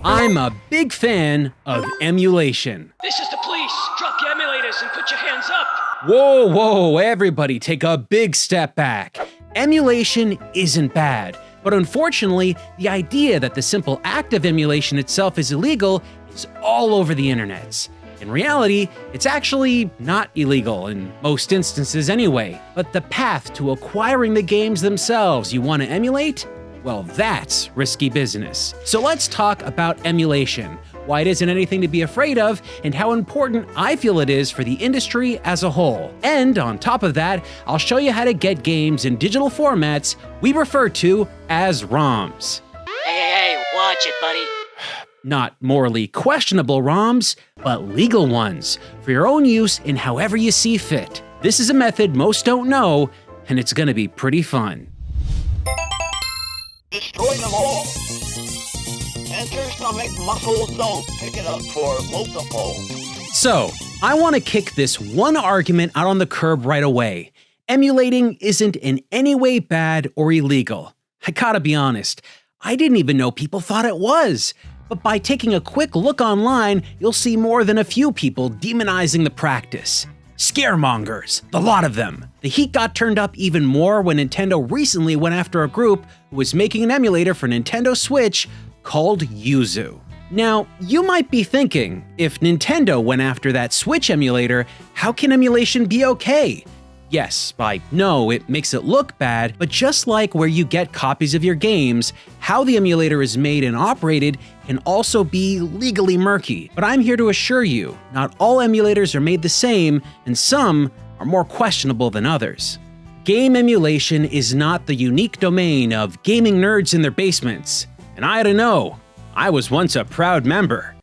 I'm a big fan of emulation. This is the police. Drop your emulators and put your hands up. Whoa, everybody take a big step back. Emulation isn't bad, but unfortunately, the idea that the simple act of emulation itself is illegal is all over the internets. In reality, it's actually not illegal in most instances anyway, but the path to acquiring the games themselves you want to emulate? Well, that's risky business. So let's talk about emulation, why it isn't anything to be afraid of, and how important I feel it is for the industry as a whole. And on top of that, I'll show you how to get games in digital formats we refer to as ROMs. Hey, watch it, buddy. Not morally questionable ROMs, but legal ones, for your own use in however you see fit. This is a method most don't know, and it's gonna be pretty fun. Destroy them all. Enter stomach muscle zone. Pick it up for multiple. So, I want to kick this one argument out on the curb right away. Emulating isn't in any way bad or illegal. I gotta be honest, I didn't even know people thought it was. But by taking a quick look online, you'll see more than a few people demonizing the practice. Scaremongers, the lot of them. The heat got turned up even more when Nintendo recently went after a group who was making an emulator for Nintendo Switch called Yuzu. Now, you might be thinking, if Nintendo went after that Switch emulator, how can emulation be okay? Yes, I know it makes it look bad, but just like where you get copies of your games, how the emulator is made and operated can also be legally murky. But I'm here to assure you, not all emulators are made the same, and some are more questionable than others. Game emulation is not the unique domain of gaming nerds in their basements. And I don't know, I was once a proud member.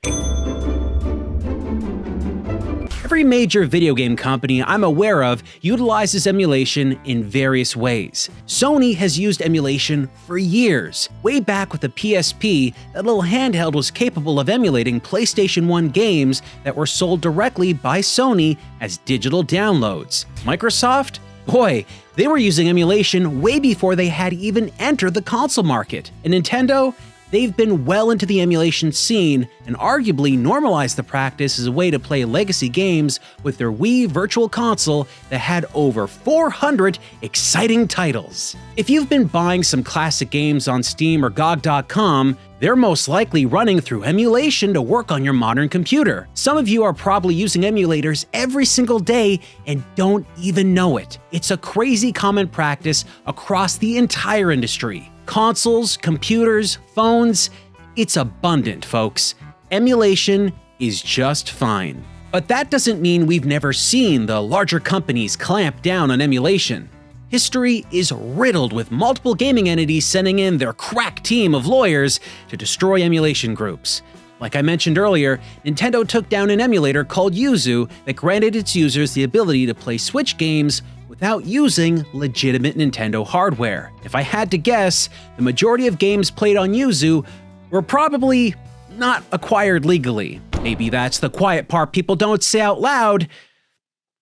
Every major video game company I'm aware of utilizes emulation in various ways. Sony has used emulation for years. Way back with the PSP, that little handheld was capable of emulating PlayStation 1 games that were sold directly by Sony as digital downloads. Microsoft? Boy, they were using emulation way before they had even entered the console market. And Nintendo? They've been well into the emulation scene and arguably normalized the practice as a way to play legacy games with their Wii Virtual Console that had over 400 exciting titles. If you've been buying some classic games on Steam or GOG.com, they're most likely running through emulation to work on your modern computer. Some of you are probably using emulators every single day and don't even know it. It's a crazy common practice across the entire industry. Consoles, computers, phones, it's abundant, folks. Emulation is just fine. But that doesn't mean we've never seen the larger companies clamp down on emulation. History is riddled with multiple gaming entities sending in their crack team of lawyers to destroy emulation groups. Like I mentioned earlier, Nintendo took down an emulator called Yuzu that granted its users the ability to play Switch games without using legitimate Nintendo hardware. If I had to guess, the majority of games played on Yuzu were probably not acquired legally. Maybe that's the quiet part people don't say out loud,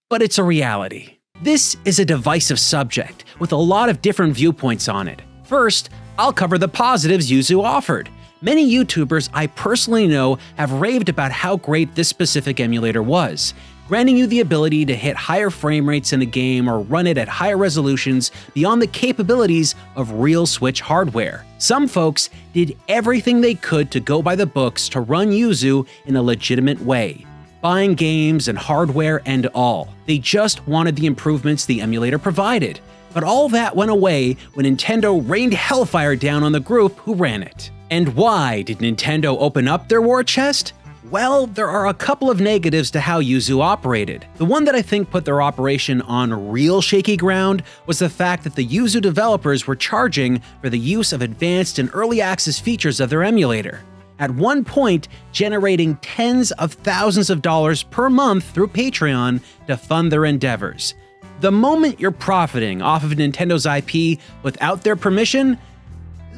but it's a reality. This is a divisive subject with a lot of different viewpoints on it. First, I'll cover the positives Yuzu offered. Many YouTubers I personally know have raved about how great this specific emulator was, granting you the ability to hit higher frame rates in a game or run it at higher resolutions beyond the capabilities of real Switch hardware. Some folks did everything they could to go by the books to run Yuzu in a legitimate way, buying games and hardware and all. They just wanted the improvements the emulator provided. But all that went away when Nintendo rained hellfire down on the group who ran it. And why did Nintendo open up their war chest? Well, there are a couple of negatives to how Yuzu operated. The one that I think put their operation on real shaky ground was the fact that the Yuzu developers were charging for the use of advanced and early access features of their emulator. At one point, generating tens of thousands of dollars per month through Patreon to fund their endeavors. The moment you're profiting off of Nintendo's IP without their permission,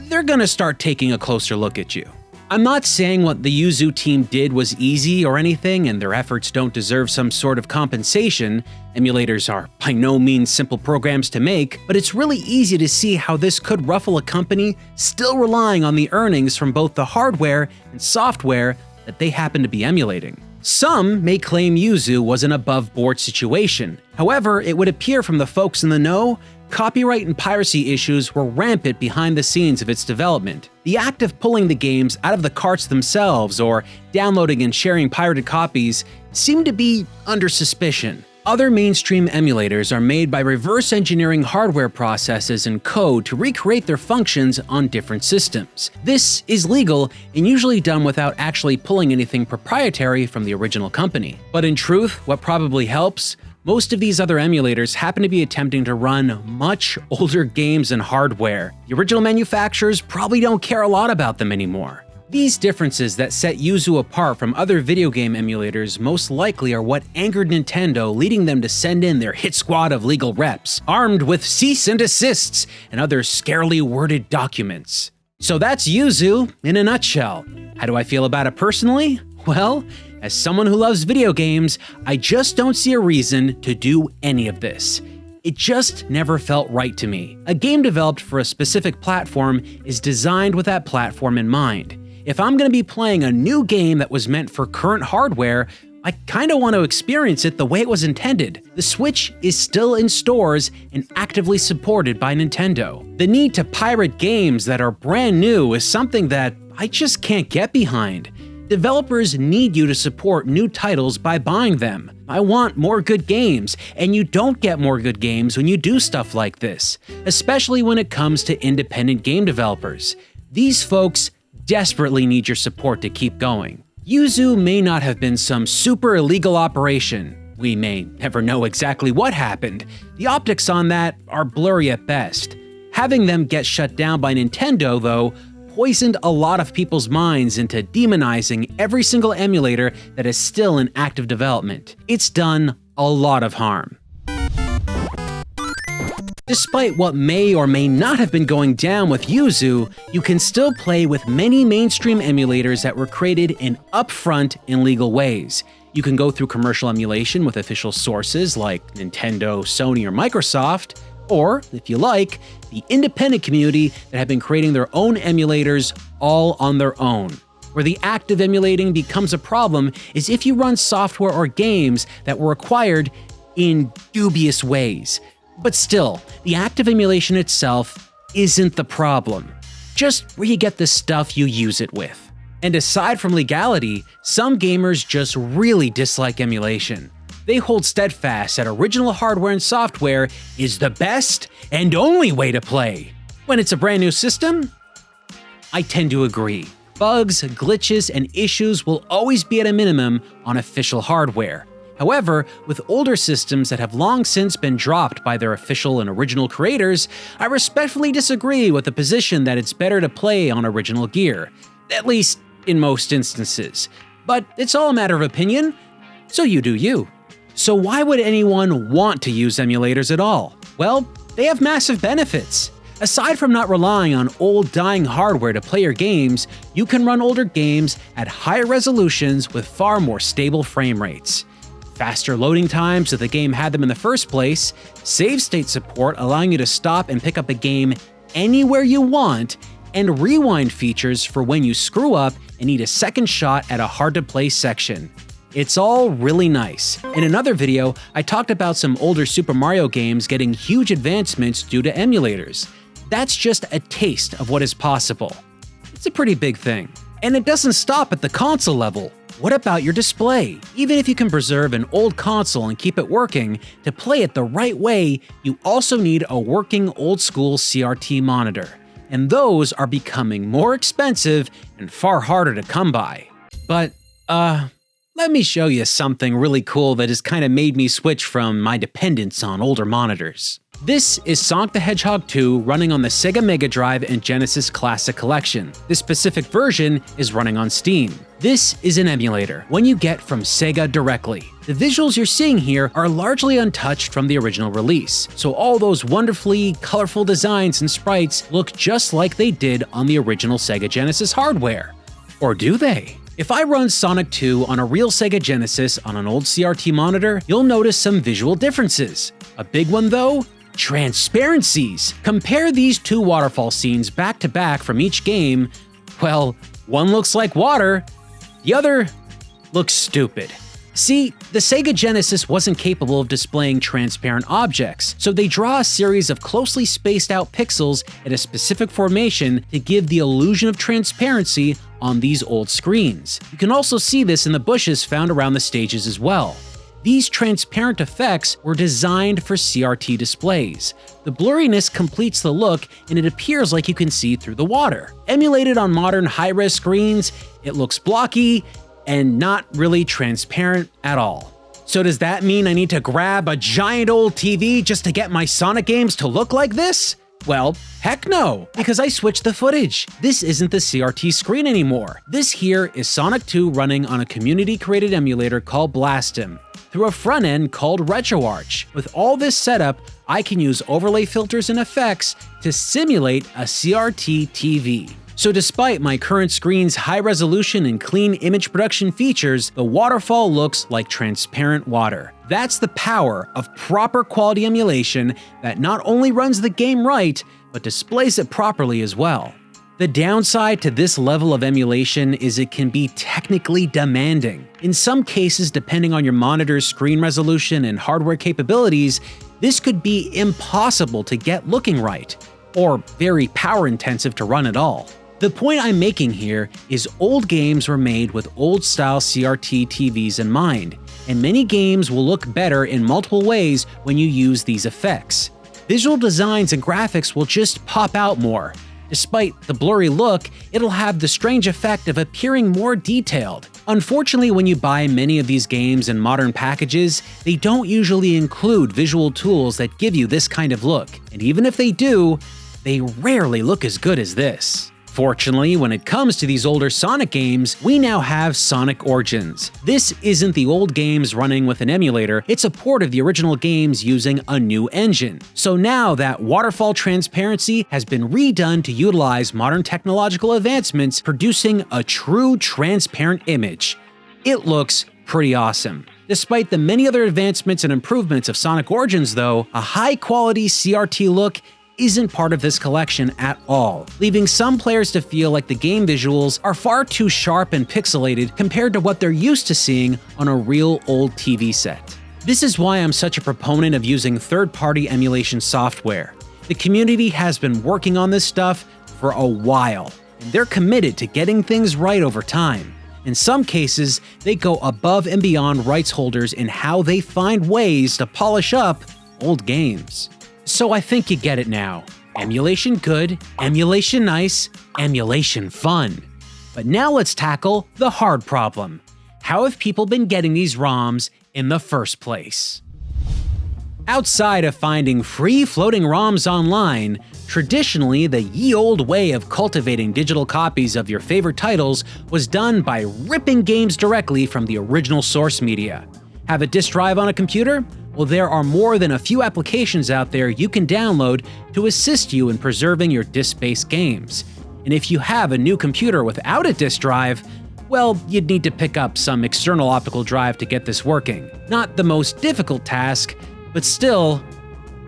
they're gonna start taking a closer look at you. I'm not saying what the Yuzu team did was easy or anything, and their efforts don't deserve some sort of compensation. Emulators are by no means simple programs to make, but it's really easy to see how this could ruffle a company still relying on the earnings from both the hardware and software that they happen to be emulating. Some may claim Yuzu was an above-board situation. However, it would appear from the folks in the know, copyright and piracy issues were rampant behind the scenes of its development. The act of pulling the games out of the carts themselves or downloading and sharing pirated copies seemed to be under suspicion. Other mainstream emulators are made by reverse engineering hardware processes and code to recreate their functions on different systems. This is legal and usually done without actually pulling anything proprietary from the original company. But in truth, what probably helps? Most of these other emulators happen to be attempting to run much older games and hardware. The original manufacturers probably don't care a lot about them anymore. These differences that set Yuzu apart from other video game emulators most likely are what angered Nintendo, leading them to send in their hit squad of legal reps, armed with cease and desists and other scarily worded documents. So that's Yuzu in a nutshell. How do I feel about it personally? Well, as someone who loves video games, I just don't see a reason to do any of this. It just never felt right to me. A game developed for a specific platform is designed with that platform in mind. If I'm going to be playing a new game that was meant for current hardware, I kinda want to experience it the way it was intended. The Switch is still in stores and actively supported by Nintendo. The need to pirate games that are brand new is something that I just can't get behind. Developers need you to support new titles by buying them. I want more good games, and you don't get more good games when you do stuff like this, especially when it comes to independent game developers. These folks desperately need your support to keep going. Yuzu may not have been some super illegal operation. We may never know exactly what happened. The optics on that are blurry at best. Having them get shut down by Nintendo, though, poisoned a lot of people's minds into demonizing every single emulator that is still in active development. It's done a lot of harm. Despite what may or may not have been going down with Yuzu, you can still play with many mainstream emulators that were created in upfront and legal ways. You can go through commercial emulation with official sources like Nintendo, Sony, or Microsoft, or, if you like, the independent community that have been creating their own emulators all on their own. Where the act of emulating becomes a problem is if you run software or games that were acquired in dubious ways. But still, the act of emulation itself isn't the problem, just where you get the stuff you use it with. And aside from legality, some gamers just really dislike emulation. They hold steadfast that original hardware and software is the best and only way to play. When it's a brand new system, I tend to agree. Bugs, glitches, and issues will always be at a minimum on official hardware. However, with older systems that have long since been dropped by their official and original creators, I respectfully disagree with the position that it's better to play on original gear, at least in most instances. But it's all a matter of opinion, so you do you. So why would anyone want to use emulators at all? Well, they have massive benefits. Aside from not relying on old dying hardware to play your games, you can run older games at higher resolutions with far more stable frame rates. Faster loading times if the game had them in the first place, save state support allowing you to stop and pick up a game anywhere you want, and rewind features for when you screw up and need a second shot at a hard-to-play section. It's all really nice. In another video, I talked about some older Super Mario games getting huge advancements due to emulators. That's just a taste of what is possible. It's a pretty big thing. And it doesn't stop at the console level. What about your display? Even if you can preserve an old console and keep it working, to play it the right way, you also need a working old-school CRT monitor. And those are becoming more expensive and far harder to come by. But, let me show you something really cool that has kind of made me switch from my dependence on older monitors. This is Sonic the Hedgehog 2 running on the Sega Mega Drive and Genesis Classic Collection. This specific version is running on Steam. This is an emulator, one you get from Sega directly. The visuals you're seeing here are largely untouched from the original release, so all those wonderfully colorful designs and sprites look just like they did on the original Sega Genesis hardware. Or do they? If I run Sonic 2 on a real Sega Genesis on an old CRT monitor, you'll notice some visual differences. A big one though? Transparencies. Compare these two waterfall scenes back to back from each game. Well, one looks like water, the other looks stupid. See, the Sega Genesis wasn't capable of displaying transparent objects, so they draw a series of closely spaced out pixels at a specific formation to give the illusion of transparency on these old screens. You can also see this in the bushes found around the stages as well. These transparent effects were designed for CRT displays. The blurriness completes the look and it appears like you can see through the water. Emulated on modern high-res screens, it looks blocky and not really transparent at all. So does that mean I need to grab a giant old TV just to get my Sonic games to look like this? Well, heck no, because I switched the footage. This isn't the CRT screen anymore. This here is Sonic 2 running on a community-created emulator called Blastem through a front end called RetroArch. With all this setup, I can use overlay filters and effects to simulate a CRT TV. So despite my current screen's high resolution and clean image production features, the waterfall looks like transparent water. That's the power of proper quality emulation that not only runs the game right, but displays it properly as well. The downside to this level of emulation is it can be technically demanding. In some cases, depending on your monitor's screen resolution and hardware capabilities, this could be impossible to get looking right, or very power intensive to run at all. The point I'm making here is old games were made with old-style CRT TVs in mind, and many games will look better in multiple ways when you use these effects. Visual designs and graphics will just pop out more. Despite the blurry look, it'll have the strange effect of appearing more detailed. Unfortunately, when you buy many of these games in modern packages, they don't usually include visual tools that give you this kind of look, and even if they do, they rarely look as good as this. Fortunately, when it comes to these older Sonic games, we now have Sonic Origins. This isn't the old games running with an emulator, it's a port of the original games using a new engine. So now that waterfall transparency has been redone to utilize modern technological advancements, producing a true transparent image. It looks pretty awesome. Despite the many other advancements and improvements of Sonic Origins though, a high-quality CRT look isn't part of this collection at all, leaving some players to feel like the game visuals are far too sharp and pixelated compared to what they're used to seeing on a real old TV set. This is why I'm such a proponent of using third-party emulation software. The community has been working on this stuff for a while, and they're committed to getting things right over time. In some cases, they go above and beyond rights holders in how they find ways to polish up old games. So I think you get it now. Emulation good, emulation nice, emulation fun. But now let's tackle the hard problem. How have people been getting these ROMs in the first place? Outside of finding free floating ROMs online, traditionally the ye olde way of cultivating digital copies of your favorite titles was done by ripping games directly from the original source media. Have a disk drive on a computer? Well, there are more than a few applications out there you can download to assist you in preserving your disk-based games. And if you have a new computer without a disk drive, well, you'd need to pick up some external optical drive to get this working. Not the most difficult task, but still,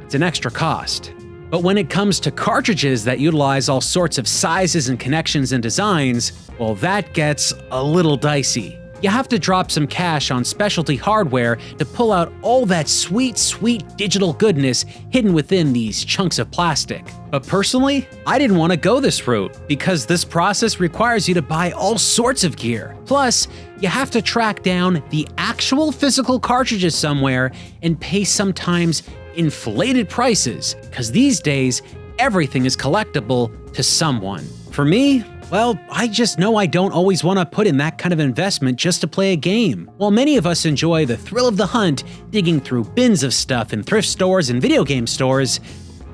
it's an extra cost. But when it comes to cartridges that utilize all sorts of sizes and connections and designs, well, that gets a little dicey. You have to drop some cash on specialty hardware to pull out all that sweet, sweet digital goodness hidden within these chunks of plastic. But personally, I didn't want to go this route because this process requires you to buy all sorts of gear. Plus, you have to track down the actual physical cartridges somewhere and pay sometimes inflated prices, because these days, everything is collectible to someone. For me, well, I just know I don't always want to put in that kind of investment just to play a game. While many of us enjoy the thrill of the hunt, digging through bins of stuff in thrift stores and video game stores,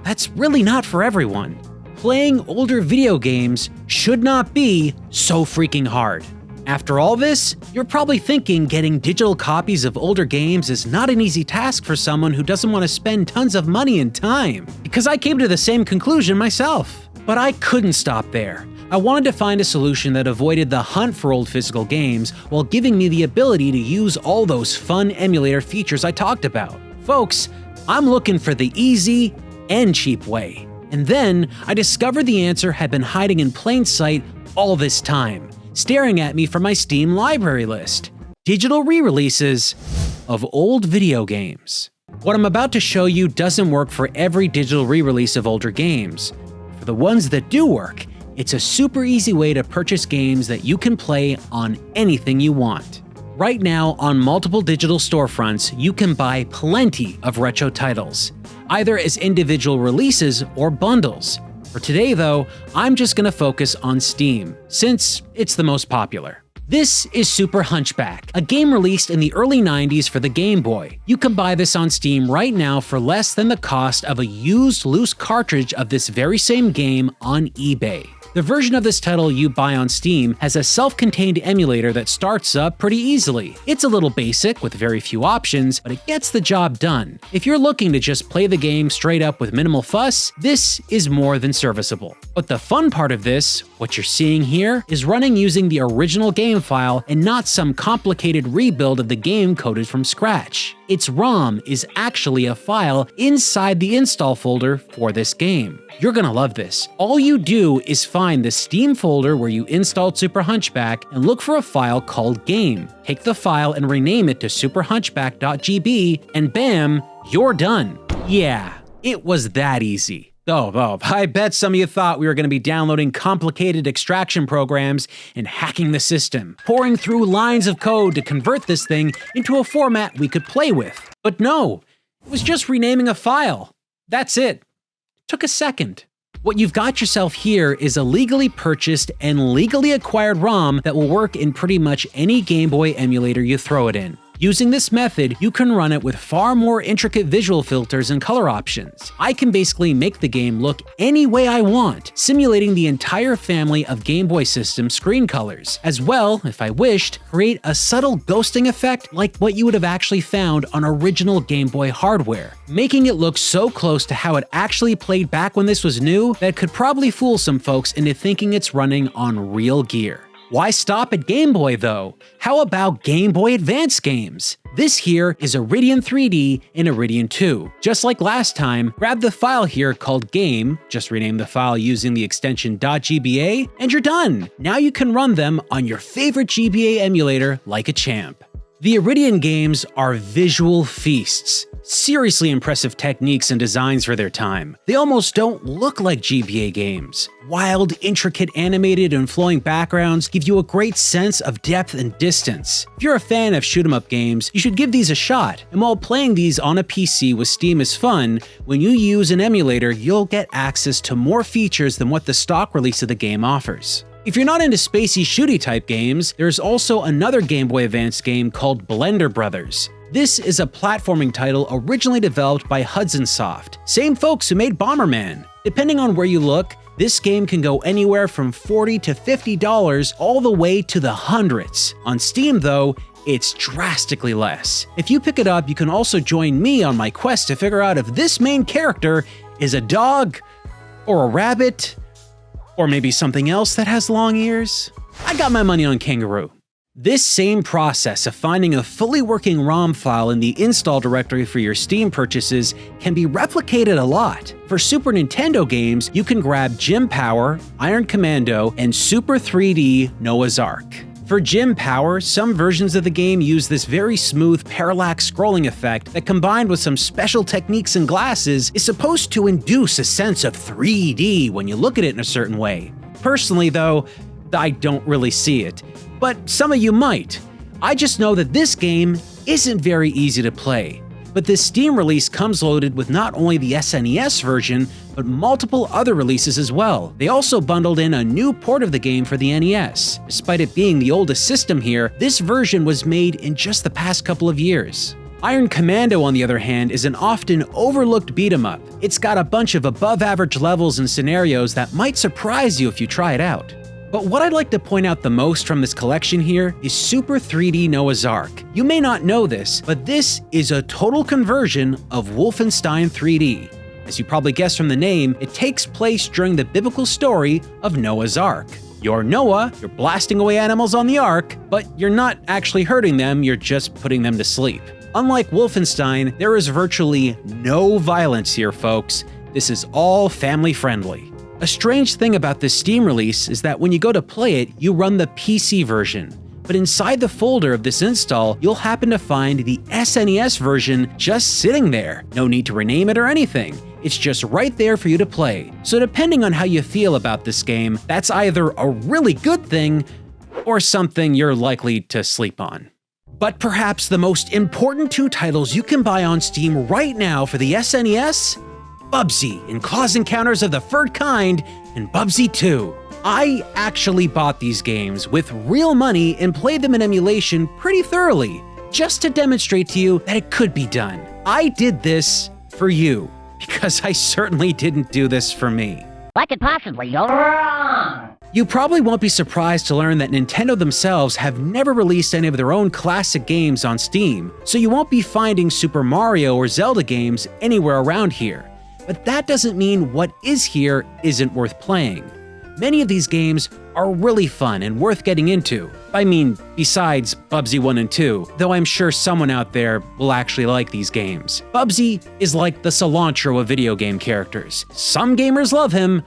that's really not for everyone. Playing older video games should not be so freaking hard. After all this, you're probably thinking getting digital copies of older games is not an easy task for someone who doesn't want to spend tons of money and time. Because I came to the same conclusion myself. But I couldn't stop there. I wanted to find a solution that avoided the hunt for old physical games while giving me the ability to use all those fun emulator features I talked about. Folks, I'm looking for the easy and cheap way. And then I discovered the answer had been hiding in plain sight all this time, staring at me from my Steam library list. Digital re-releases of old video games. What I'm about to show you doesn't work for every digital re-release of older games. For the ones that do work, it's a super easy way to purchase games that you can play on anything you want. Right now, on multiple digital storefronts, you can buy plenty of retro titles, either as individual releases or bundles. For today though, I'm just gonna focus on Steam, since it's the most popular. This is Super Hunchback, a game released in the early 90s for the Game Boy. You can buy this on Steam right now for less than the cost of a used loose cartridge of this very same game on eBay. The version of this title you buy on Steam has a self-contained emulator that starts up pretty easily. It's a little basic with very few options, but it gets the job done. If you're looking to just play the game straight up with minimal fuss, this is more than serviceable. But the fun part of this, what you're seeing here, is running using the original game file and not some complicated rebuild of the game coded from scratch. Its ROM is actually a file inside the install folder for this game. You're gonna love this. All you do is find the Steam folder where you installed Super Hunchback and look for a file called Game. Take the file and rename it to superhunchback.gb, and bam, you're done. Yeah, it was that easy. Oh, I bet some of you thought we were going to be downloading complicated extraction programs and hacking the system, pouring through lines of code to convert this thing into a format we could play with. But no, it was just renaming a file. That's it. Took a second. What you've got yourself here is a legally purchased and legally acquired ROM that will work in pretty much any Game Boy emulator you throw it in. Using this method, you can run it with far more intricate visual filters and color options. I can basically make the game look any way I want, simulating the entire family of Game Boy system screen colors, as well, if I wished, create a subtle ghosting effect like what you would have actually found on original Game Boy hardware, making it look so close to how it actually played back when this was new that it could probably fool some folks into thinking it's running on real gear. Why stop at Game Boy though? How about Game Boy Advance games? This here is Iridian 3D and Iridian 2. Just like last time, grab the file here called Game, just rename the file using the extension .gba, and you're done! Now you can run them on your favorite GBA emulator like a champ. The Iridian games are visual feasts. Seriously impressive techniques and designs for their time. They almost don't look like GBA games. Wild, intricate, animated, and flowing backgrounds give you a great sense of depth and distance. If you're a fan of shoot-'em-up games, you should give these a shot. And while playing these on a PC with Steam is fun, when you use an emulator, you'll get access to more features than what the stock release of the game offers. If you're not into spacey shooty type games, there's also another Game Boy Advance game called Blender Brothers. This is a platforming title originally developed by Hudson Soft, same folks who made Bomberman. Depending on where you look, this game can go anywhere from $40 to $50 all the way to the hundreds. On Steam though, it's drastically less. If you pick it up, you can also join me on my quest to figure out if this main character is a dog, or a rabbit, or maybe something else that has long ears. I got my money on kangaroo. This same process of finding a fully working ROM file in the install directory for your Steam purchases can be replicated a lot. For Super Nintendo games, you can grab Gym Power, Iron Commando, and Super 3D Noah's Ark. For Gym Power, some versions of the game use this very smooth parallax scrolling effect that, combined with some special techniques and glasses, is supposed to induce a sense of 3D when you look at it in a certain way. Personally though, I don't really see it, but some of you might. I just know that this game isn't very easy to play. But this Steam release comes loaded with not only the SNES version, but multiple other releases as well. They also bundled in a new port of the game for the NES. Despite it being the oldest system here, this version was made in just the past couple of years. Iron Commando, on the other hand, is an often overlooked beat-em-up. It's got a bunch of above-average levels and scenarios that might surprise you if you try it out. But what I'd like to point out the most from this collection here is Super 3D Noah's Ark. You may not know this, but this is a total conversion of Wolfenstein 3D. As you probably guessed from the name, it takes place during the biblical story of Noah's Ark. You're Noah, you're blasting away animals on the Ark, but you're not actually hurting them, you're just putting them to sleep. Unlike Wolfenstein, there is virtually no violence here, folks. This is all family friendly. A strange thing about this Steam release is that when you go to play it, you run the PC version. But inside the folder of this install, you'll happen to find the SNES version just sitting there. No need to rename it or anything. It's just right there for you to play. So depending on how you feel about this game, that's either a really good thing or something you're likely to sleep on. But perhaps the most important two titles you can buy on Steam right now for the SNES? Bubsy and Claws Encounters of the Third Kind and Bubsy 2. I actually bought these games with real money and played them in emulation pretty thoroughly, just to demonstrate to you that it could be done. I did this for you, because I certainly didn't do this for me. What could possibly go wrong? You probably won't be surprised to learn that Nintendo themselves have never released any of their own classic games on Steam, so you won't be finding Super Mario or Zelda games anywhere around here. But that doesn't mean what is here isn't worth playing. Many of these games are really fun and worth getting into. I mean, besides Bubsy 1 and 2, though I'm sure someone out there will actually like these games. Bubsy is like the cilantro of video game characters. Some gamers love him,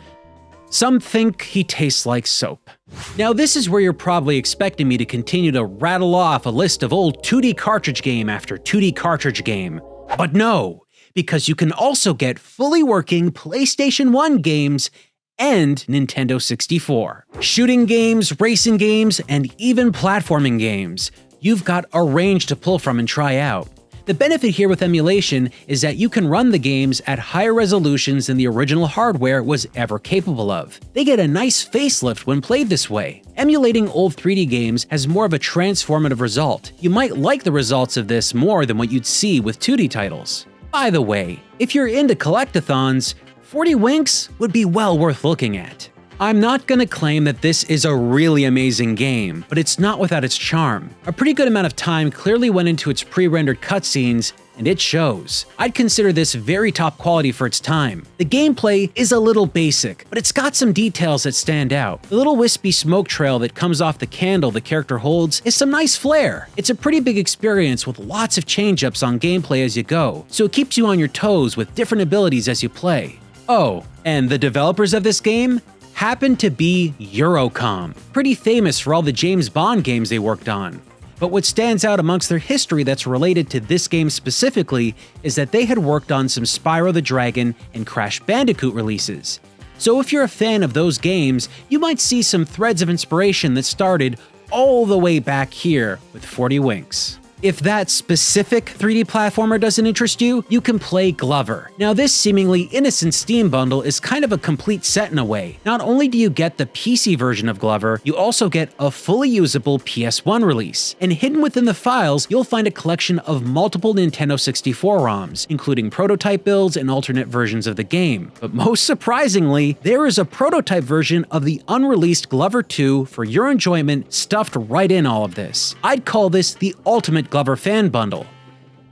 some think he tastes like soap. Now this is where you're probably expecting me to continue to rattle off a list of old 2D cartridge game after 2D cartridge game. But no, because you can also get fully working PlayStation 1 games and Nintendo 64. Shooting games, racing games, and even platforming games. You've got a range to pull from and try out. The benefit here with emulation is that you can run the games at higher resolutions than the original hardware was ever capable of. They get a nice facelift when played this way. Emulating old 3D games has more of a transformative result. You might like the results of this more than what you'd see with 2D titles. By the way, if you're into collectathons, 40 Winks would be well worth looking at. I'm not gonna claim that this is a really amazing game, but it's not without its charm. A pretty good amount of time clearly went into its pre-rendered cutscenes, and it shows. I'd consider this very top quality for its time. The gameplay is a little basic, but it's got some details that stand out. The little wispy smoke trail that comes off the candle the character holds is some nice flair. It's a pretty big experience with lots of change-ups on gameplay as you go, so it keeps you on your toes with different abilities as you play. Oh, and the developers of this game happen to be Eurocom, pretty famous for all the James Bond games they worked on. But what stands out amongst their history that's related to this game specifically is that they had worked on some Spyro the Dragon and Crash Bandicoot releases. So if you're a fan of those games, you might see some threads of inspiration that started all the way back here with 40 Winks. If that specific 3D platformer doesn't interest you, you can play Glover. Now this seemingly innocent Steam bundle is kind of a complete set in a way. Not only do you get the PC version of Glover, you also get a fully usable PS1 release. And hidden within the files, you'll find a collection of multiple Nintendo 64 ROMs, including prototype builds and alternate versions of the game. But most surprisingly, there is a prototype version of the unreleased Glover 2 for your enjoyment stuffed right in all of this. I'd call this the ultimate Glover fan bundle,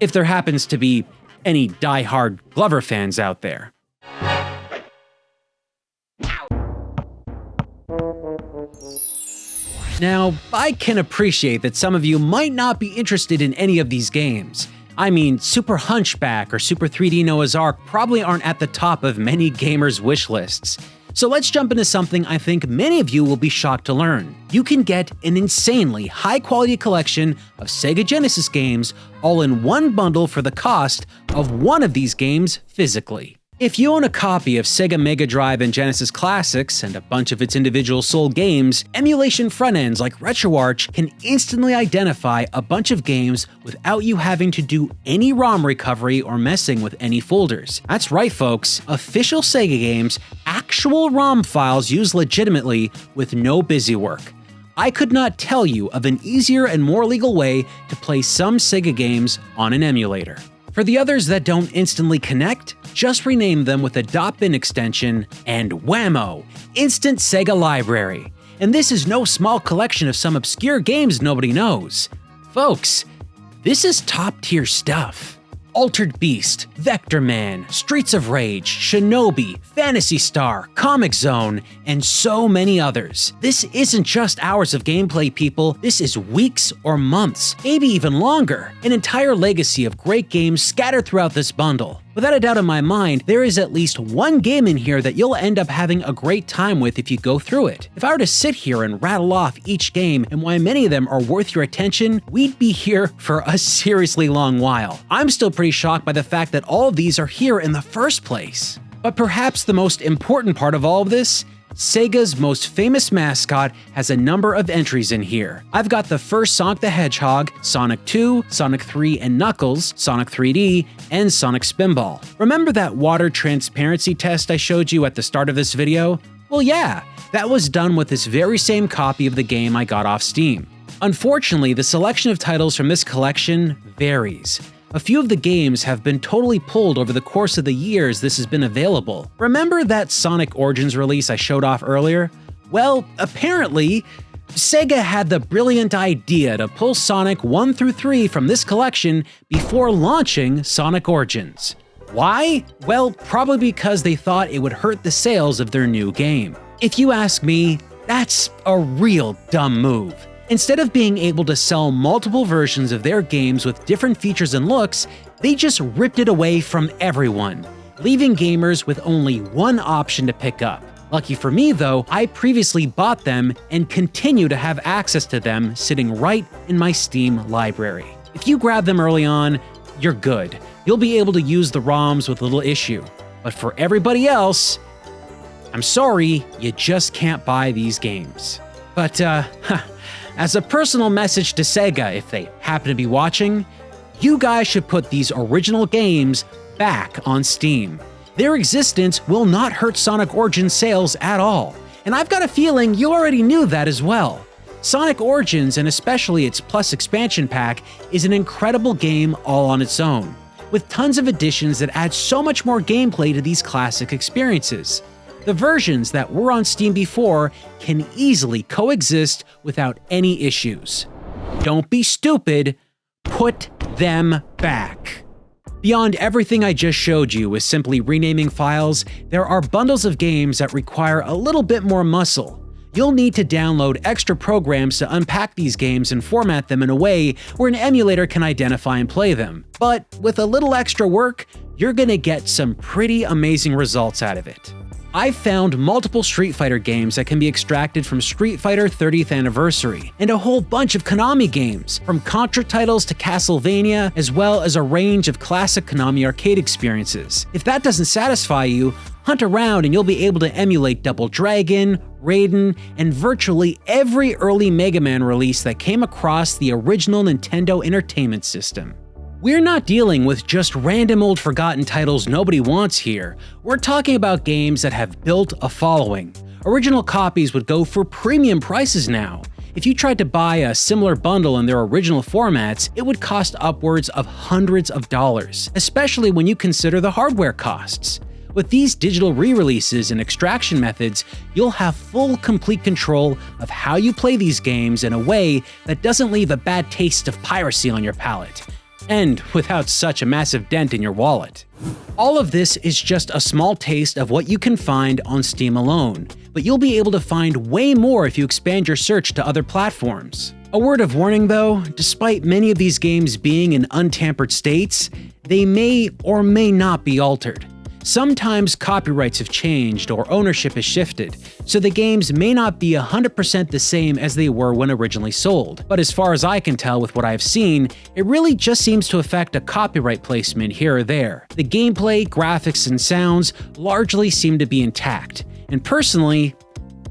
if there happens to be any die-hard Glover fans out there. Now, I can appreciate that some of you might not be interested in any of these games. I mean, Super Hunchback or Super 3D Noah's Ark probably aren't at the top of many gamers' wish lists. So let's jump into something I think many of you will be shocked to learn. You can get an insanely high-quality collection of Sega Genesis games all in one bundle for the cost of one of these games physically. If you own a copy of Sega Mega Drive and Genesis Classics and a bunch of its individual sold games, emulation front-ends like RetroArch can instantly identify a bunch of games without you having to do any ROM recovery or messing with any folders. That's right, folks. Official Sega games, actual ROM files used legitimately with no busy work. I could not tell you of an easier and more legal way to play some Sega games on an emulator. For the others that don't instantly connect, just rename them with a .bin extension and whammo, Instant Sega Library. And this is no small collection of some obscure games nobody knows. Folks, this is top-tier stuff. Altered Beast, Vector Man, Streets of Rage, Shinobi, Phantasy Star, Comic Zone, and so many others. This isn't just hours of gameplay, people. This is weeks or months, maybe even longer. An entire legacy of great games scattered throughout this bundle. Without a doubt in my mind, there is at least one game in here that you'll end up having a great time with if you go through it. If I were to sit here and rattle off each game and why many of them are worth your attention, we'd be here for a seriously long while. I'm still pretty shocked by the fact that all of these are here in the first place. But perhaps the most important part of all of this, Sega's most famous mascot has a number of entries in here. I've got the first Sonic the Hedgehog, Sonic 2, Sonic 3 and Knuckles, Sonic 3D, and Sonic Spinball. Remember that water transparency test I showed you at the start of this video? Well, yeah, that was done with this very same copy of the game I got off Steam. Unfortunately, the selection of titles from this collection varies. A few of the games have been totally pulled over the course of the years this has been available. Remember that Sonic Origins release I showed off earlier? Well, apparently, Sega had the brilliant idea to pull Sonic 1 through 3 from this collection before launching Sonic Origins. Why? Well, probably because they thought it would hurt the sales of their new game. If you ask me, that's a real dumb move. Instead of being able to sell multiple versions of their games with different features and looks, they just ripped it away from everyone, leaving gamers with only one option to pick up. Lucky for me though, I previously bought them and continue to have access to them sitting right in my Steam library. If you grab them early on, you're good. You'll be able to use the ROMs with little issue. But for everybody else, I'm sorry, you just can't buy these games. But, as a personal message to Sega, if they happen to be watching, you guys should put these original games back on Steam. Their existence will not hurt Sonic Origins sales at all, and I've got a feeling you already knew that as well. Sonic Origins, and especially its Plus expansion pack, is an incredible game all on its own, with tons of additions that add so much more gameplay to these classic experiences. The versions that were on Steam before can easily coexist without any issues. Don't be stupid, put them back. Beyond everything I just showed you with simply renaming files, there are bundles of games that require a little bit more muscle. You'll need to download extra programs to unpack these games and format them in a way where an emulator can identify and play them. But with a little extra work, you're gonna get some pretty amazing results out of it. I've found multiple Street Fighter games that can be extracted from Street Fighter 30th Anniversary, and a whole bunch of Konami games, from Contra titles to Castlevania, as well as a range of classic Konami arcade experiences. If that doesn't satisfy you, hunt around and you'll be able to emulate Double Dragon, Raiden, and virtually every early Mega Man release that came across the original Nintendo Entertainment System. We're not dealing with just random old forgotten titles nobody wants here. We're talking about games that have built a following. Original copies would go for premium prices now. If you tried to buy a similar bundle in their original formats, it would cost upwards of hundreds of dollars, especially when you consider the hardware costs. With these digital re-releases and extraction methods, you'll have full, complete control of how you play these games in a way that doesn't leave a bad taste of piracy on your palate. And without such a massive dent in your wallet. All of this is just a small taste of what you can find on Steam alone, but you'll be able to find way more if you expand your search to other platforms. A word of warning though, despite many of these games being in untampered states, they may or may not be altered. Sometimes copyrights have changed or ownership has shifted, so the games may not be 100% the same as they were when originally sold. But as far as I can tell with what I've seen, it really just seems to affect a copyright placement here or there. The gameplay, graphics, and sounds largely seem to be intact, and personally,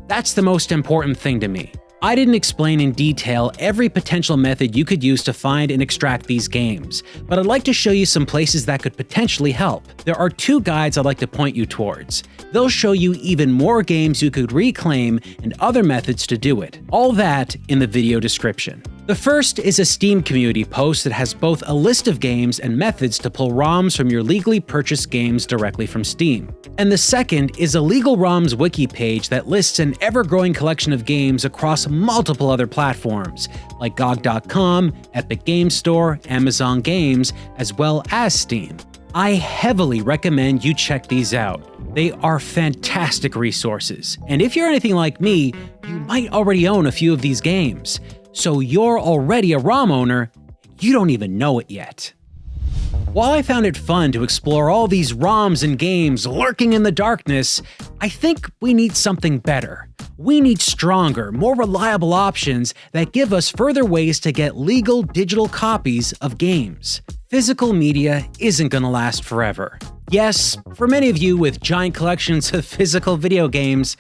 that's the most important thing to me. I didn't explain in detail every potential method you could use to find and extract these games, but I'd like to show you some places that could potentially help. There are 2 guides I'd like to point you towards. They'll show you even more games you could reclaim and other methods to do it. All that in the video description. The first is a Steam community post that has both a list of games and methods to pull ROMs from your legally purchased games directly from Steam. And the second is a Legal ROMs wiki page that lists an ever-growing collection of games across multiple other platforms, like GOG.com, Epic Games Store, Amazon Games, as well as Steam. I heavily recommend you check these out. They are fantastic resources, and if you're anything like me, you might already own a few of these games. So you're already a ROM owner, you don't even know it yet. While I found it fun to explore all these ROMs and games lurking in the darkness, I think we need something better. We need stronger, more reliable options that give us further ways to get legal digital copies of games. Physical media isn't gonna last forever. Yes, for many of you with giant collections of physical video games,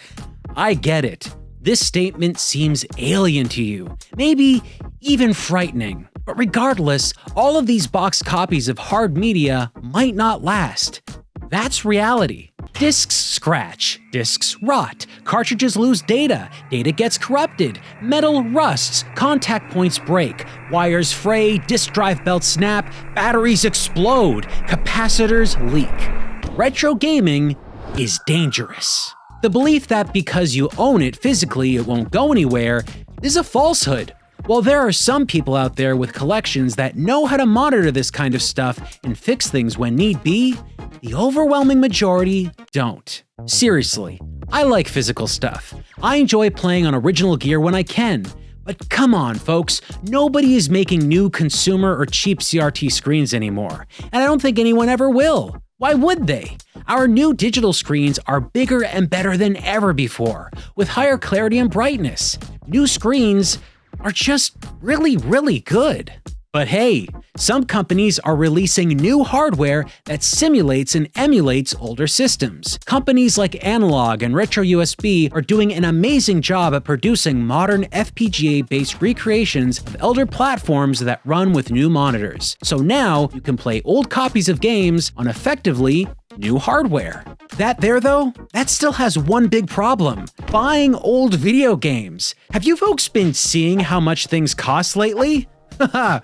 I get it. This statement seems alien to you, maybe even frightening. But regardless, all of these boxed copies of hard media might not last. That's reality. Discs scratch, discs rot, cartridges lose data, data gets corrupted, metal rusts, contact points break, wires fray, disk drive belts snap, batteries explode, capacitors leak. Retro gaming is dangerous. The belief that because you own it physically it won't go anywhere is a falsehood. While there are some people out there with collections that know how to monitor this kind of stuff and fix things when need be, the overwhelming majority don't. Seriously, I like physical stuff. I enjoy playing on original gear when I can. But come on, folks, nobody is making new consumer or cheap CRT screens anymore, and I don't think anyone ever will. Why would they? Our new digital screens are bigger and better than ever before, with higher clarity and brightness. New screens are just really good. But hey, some companies are releasing new hardware that simulates and emulates older systems. Companies like Analog and Retro USB are doing an amazing job at producing modern FPGA-based recreations of elder platforms that run with new monitors. So now you can play old copies of games on effectively new hardware. That there though, that still has one big problem: buying old video games. Have you folks been seeing how much things cost lately? Haha,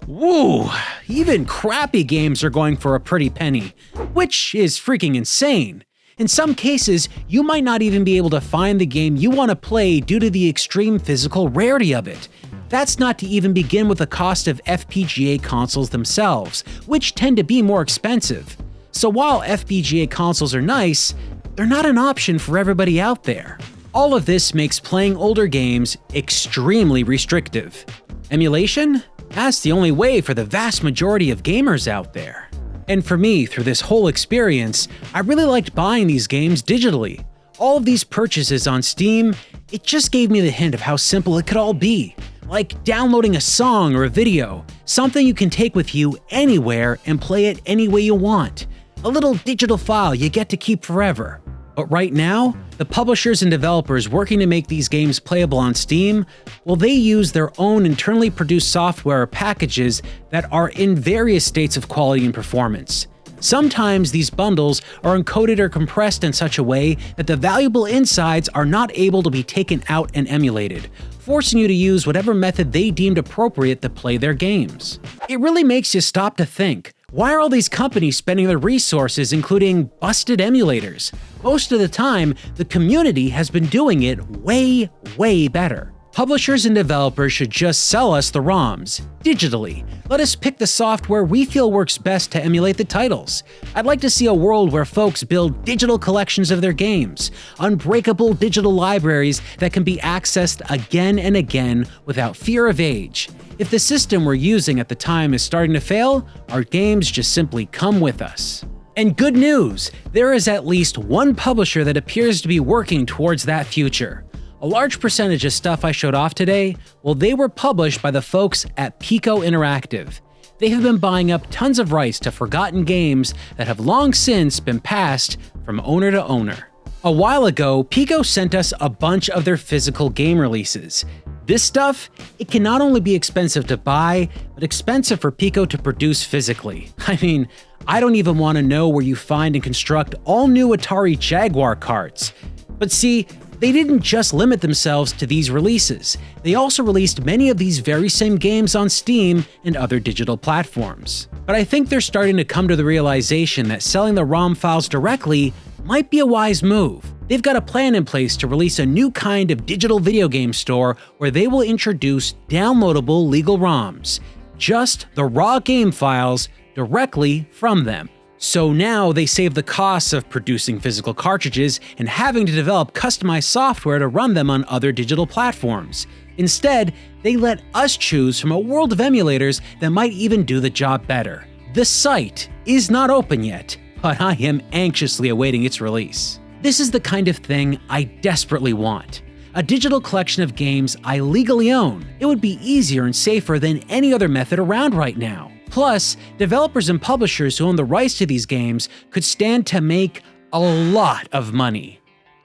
woo, even crappy games are going for a pretty penny, which is freaking insane. In some cases, you might not even be able to find the game you want to play due to the extreme physical rarity of it. That's not to even begin with the cost of FPGA consoles themselves, which tend to be more expensive. So while FPGA consoles are nice, they're not an option for everybody out there. All of this makes playing older games extremely restrictive. Emulation? That's the only way for the vast majority of gamers out there. And for me, through this whole experience, I really liked buying these games digitally. All of these purchases on Steam, it just gave me the hint of how simple it could all be. Like downloading a song or a video, something you can take with you anywhere and play it any way you want. A little digital file you get to keep forever. But right now, the publishers and developers working to make these games playable on Steam, well, they use their own internally produced software or packages that are in various states of quality and performance. Sometimes these bundles are encoded or compressed in such a way that the valuable insides are not able to be taken out and emulated, forcing you to use whatever method they deemed appropriate to play their games. It really makes you stop to think. Why are all these companies spending their resources including busted emulators? Most of the time, the community has been doing it way better. Publishers and developers should just sell us the ROMs, digitally. Let us pick the software we feel works best to emulate the titles. I'd like to see a world where folks build digital collections of their games, unbreakable digital libraries that can be accessed again and again without fear of age. If the system we're using at the time is starting to fail, our games just simply come with us. And good news, there is at least one publisher that appears to be working towards that future. A large percentage of stuff I showed off today, well, they were published by the folks at Piko Interactive. They have been buying up tons of rights to forgotten games that have long since been passed from owner to owner. A while ago, Piko sent us a bunch of their physical game releases. This stuff, it can not only be expensive to buy, but expensive for Piko to produce physically. I mean, I don't even want to know where you find and construct all new Atari Jaguar carts. But see, They didn't just limit themselves to these releases, they also released many of these very same games on Steam and other digital platforms. But I think they're starting to come to the realization that selling the ROM files directly might be a wise move. They've got a plan in place to release a new kind of digital video game store where they will introduce downloadable legal ROMs, just the raw game files directly from them. So now they save the costs of producing physical cartridges and having to develop customized software to run them on other digital platforms. Instead, they let us choose from a world of emulators that might even do the job better. The site is not open yet, but I am anxiously awaiting its release. This is the kind of thing I desperately want. A digital collection of games I legally own. It would be easier and safer than any other method around right now. Plus, developers and publishers who own the rights to these games could stand to make a lot of money.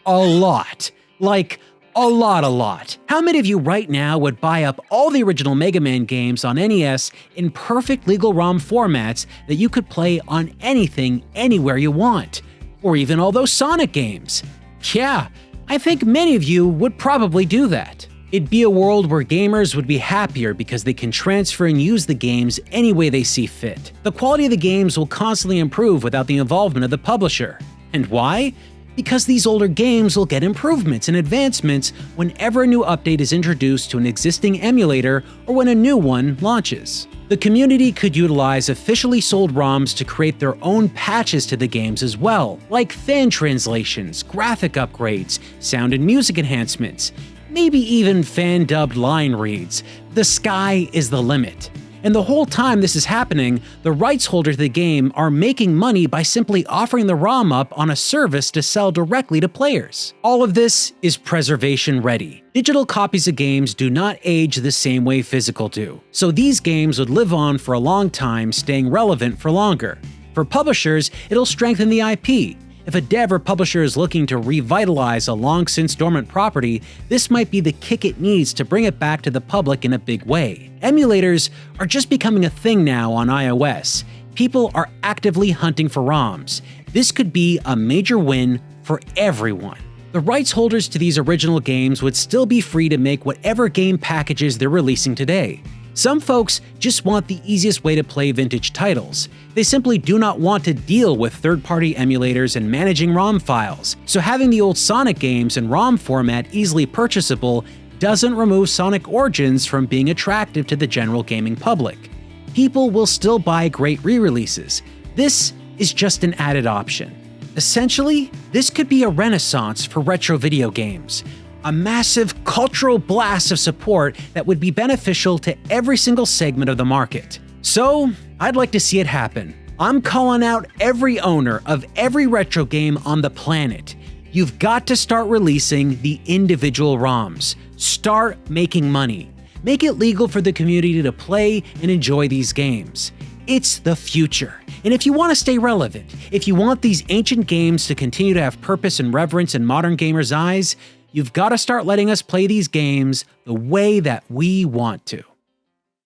A lot. Like, a lot. How many of you right now would buy up all the original Mega Man games on NES in perfect legal ROM formats that you could play on anything, anywhere you want? Or even all those Sonic games? Yeah, I think many of you would probably do that. It'd be a world where gamers would be happier because they can transfer and use the games any way they see fit. The quality of the games will constantly improve without the involvement of the publisher. And why? Because these older games will get improvements and advancements whenever a new update is introduced to an existing emulator or when a new one launches. The community could utilize officially sold ROMs to create their own patches to the games as well, like fan translations, graphic upgrades, sound and music enhancements, maybe even fan-dubbed line reads. The sky is the limit. And the whole time this is happening, the rights holder to the game are making money by simply offering the ROM up on a service to sell directly to players. All of this is preservation ready. Digital copies of games do not age the same way physical do, so these games would live on for a long time, staying relevant for longer. For publishers, it'll strengthen the IP. If a dev or publisher is looking to revitalize a long-since dormant property, this might be the kick it needs to bring it back to the public in a big way. Emulators are just becoming a thing now on iOS. People are actively hunting for ROMs. This could be a major win for everyone. The rights holders to these original games would still be free to make whatever game packages they're releasing today. Some folks just want the easiest way to play vintage titles. They simply do not want to deal with third-party emulators and managing ROM files, so having the old Sonic games in ROM format easily purchasable doesn't remove Sonic Origins from being attractive to the general gaming public. People will still buy great re-releases. This is just an added option. Essentially, this could be a renaissance for retro video games. A massive cultural blast of support that would be beneficial to every single segment of the market. So, I'd like to see it happen. I'm calling out every owner of every retro game on the planet. You've got to start releasing the individual ROMs. Start making money. Make it legal for the community to play and enjoy these games. It's the future. And if you want to stay relevant, if you want these ancient games to continue to have purpose and reverence in modern gamers' eyes, you've got to start letting us play these games the way that we want to.